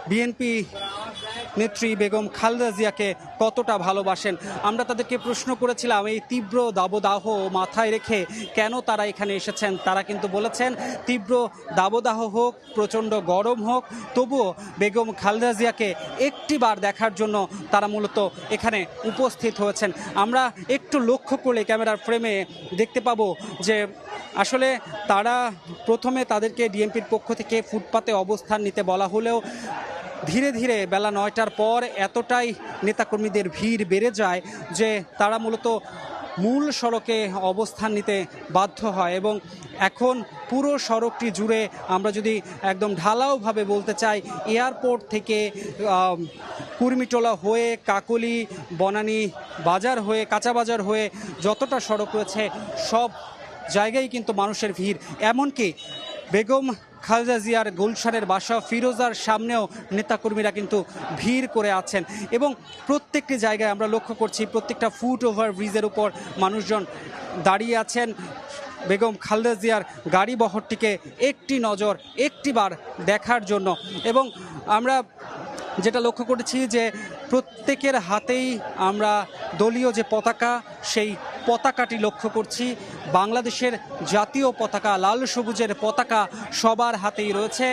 BNP নেত্রী বেগম খালেদা জিয়াকে কতটা ভালোবাসেন। আমরা তাদেরকে প্রশ্ন করেছিলাম এই তীব্র দাবদাহ মাথায় রেখে কেন তারা এখানে এসেছেন। তারা কিন্তু বলেছেন তীব্র দাবদাহ হোক, প্রচণ্ড গরম হোক, তবুও বেগম খালেদা জিয়াকে একটিবার দেখার জন্য তারা মূলত এখানে উপস্থিত হয়েছেন। আমরা একটু লক্ষ্য করলে ক্যামেরার ফ্রেমে দেখতে পাবো যে আসলে তারা প্রথমে তাদেরকে ডিএমপির পক্ষ থেকে ফুটপাতে অবস্থান নিতে বলা হলেও ধীরে ধীরে বেলা 9টার পর এতটাই নেতাকর্মীদের ভিড় বেড়ে যায় যে তারা মূলত মূল সড়কে অবস্থান নিতে বাধ্য হয় এবং এখন পুরো সড়কটি জুড়ে আমরা যদি একদম ঢালাওভাবে বলতে চাই, এয়ারপোর্ট থেকে কুর্মিটোলা হয়ে কাকলি বনানী বাজার হয়ে কাঁচা বাজার হয়ে যতটা সড়ক রয়েছে সব জায়গায় কিন্তু মানুষের ভিড়। এমনকি বেগম খালেদা জিয়ার গুলশানের বাসা ফিরোজার সামনেও নেতাকর্মীরা কিন্তু ভিড় করে আছেন এবং প্রত্যেকটি জায়গায় আমরা লক্ষ্য করছি প্রত্যেকটা ফুট ওভার ব্রিজের উপর মানুষজন দাঁড়িয়ে আছেন বেগম খালেদা জিয়ার গাড়ি বহরটিকে একটি নজর একটিবার দেখার জন্য। এবং আমরা যেটা লক্ষ্য করেছি যে প্রত্যেকের হাতেই আমরা দলীয় যে পতাকা সেই পতাকাটি লক্ষ্য করছি। বাংলাদেশের জাতীয় পতাকা লাল সবুজের পতাকা সবার হাতেই রয়েছে।